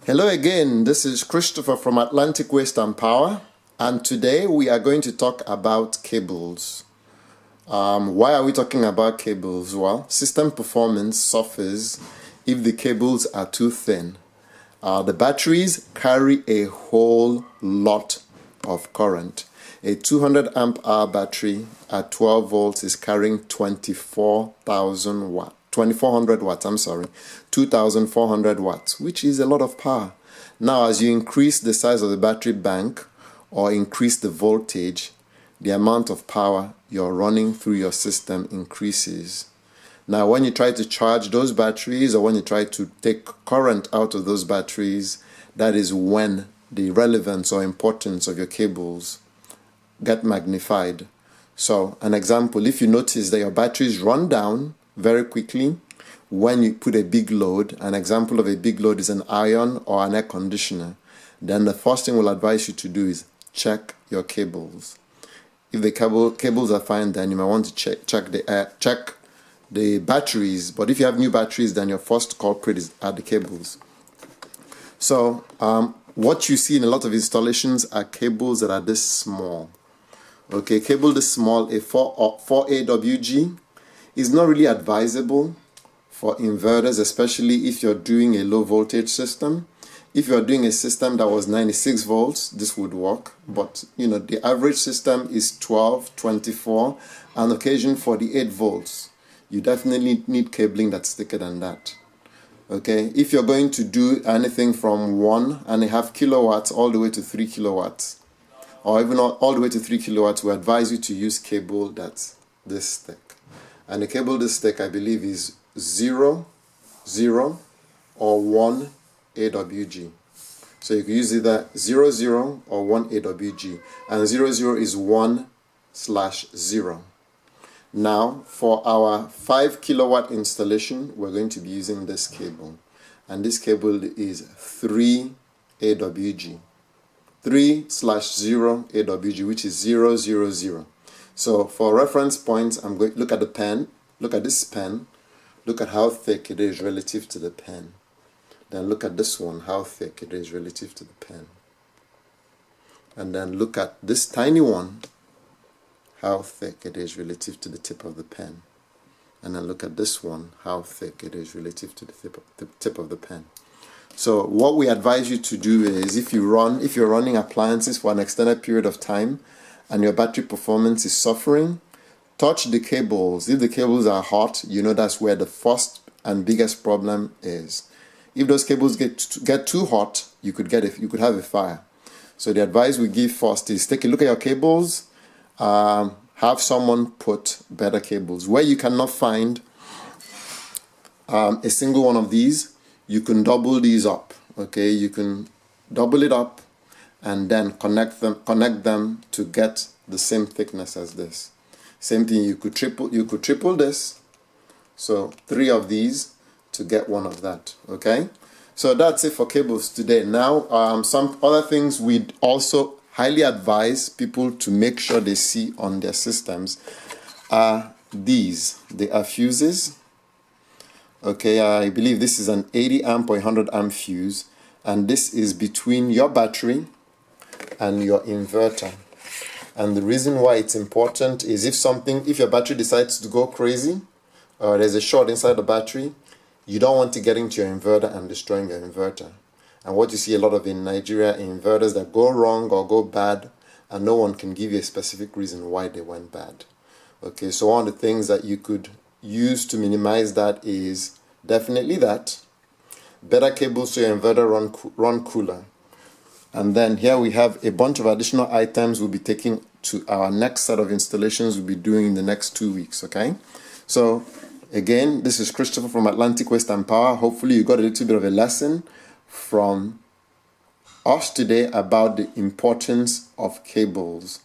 Hello again, this is Christopher from Atlantic Waste and Power, and today we are going to talk about cables. Why are we talking about cables? Well, system performance suffers if the cables are too thin. The batteries carry a whole lot of current. A 200 amp hour battery at 12 volts is carrying 2400 watts, 2400 watts, which is a lot of power. Now, as you increase the size of the battery bank or increase the voltage, the amount of power you're running through your system increases. Now, when you try to charge those batteries or when you try to take current out of those batteries, that is when the relevance or importance of your cables get magnified. So, an example, if you notice that your batteries run down very quickly when you put a big load, an example of a big load is an iron or an air conditioner, then the first thing we'll advise you to do is check your cables. If the cables are fine, then you might want to check the batteries. But if you have new batteries, then your first culprit are the cables. So what you see in a lot of installations are cables that are this small. Okay, cable this small, a 4 AWG, is not really advisable for inverters, especially if you're doing a low voltage system. If you're doing a system that was 96 volts, this would work. But the average system is 12, 24, and occasion for the 8 volts. You definitely need cabling that's thicker than that. Okay, if you're going to do anything from 1.5 kilowatts all the way to 3 kilowatts, or even all the way to 3 kilowatts, we advise you to use cable that's this thick. And the cable this thick, I believe, is 0, 0, or 1 AWG. So you can use either 0, 0 or 1 AWG. And 0, 0 is 1/0. Now, for our 5 kilowatt installation, we're going to be using this cable. And this cable is 3 AWG. 3/0 AWG, which is 0, 0, 0. So for reference points, I'm going to look at the pen. Look at this pen. Look at how thick it is relative to the pen. Then look at this one, how thick it is relative to the pen. And then look at this tiny one, how thick it is relative to the tip of the pen. And then look at this one, how thick it is relative to the tip of the pen. So what we advise you to do is, if you're running appliances for an extended period of time and your battery performance is suffering, touch the cables. If the cables are hot, that's where the first and biggest problem is. If those cables get too hot, you could have a fire. So the advice we give first is take a look at your cables. Have someone put better cables. Where you cannot find a single one of these, you can double these up. Okay, you can double it up and then connect them to get the same thickness as this. Same thing, you could triple this. So 3 of these to get 1 of that. Okay, so that's it for cables today. Now, some other things we'd also highly advise people to make sure they see on their systems are these. They are fuses. Okay, I believe this is an 80 amp or 100 amp fuse, and this is between your battery and your inverter. And the reason why it's important is if your battery decides to go crazy, or there's a short inside the battery, you don't want to get into your inverter and destroying your inverter. And what you see a lot of in Nigeria, inverters that go wrong or go bad, and no one can give you a specific reason why they went bad. Okay, so one of the things that you could use to minimize that is definitely that. Better cables so your inverter run cooler. And then here we have a bunch of additional items we'll be taking to our next set of installations we'll be doing in the next 2 weeks. Okay, so again, this is Christopher from Atlantic Waste and Power. Hopefully you got a little bit of a lesson from us today about the importance of cables.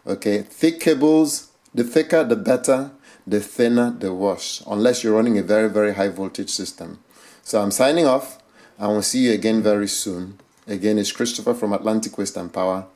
Okay, thick cables, the thicker the better, the thinner the worse, unless you're running a very, very high voltage system. So I'm signing off, and we'll see you again very soon. Again, it's Christopher from Atlantic Waste and Power.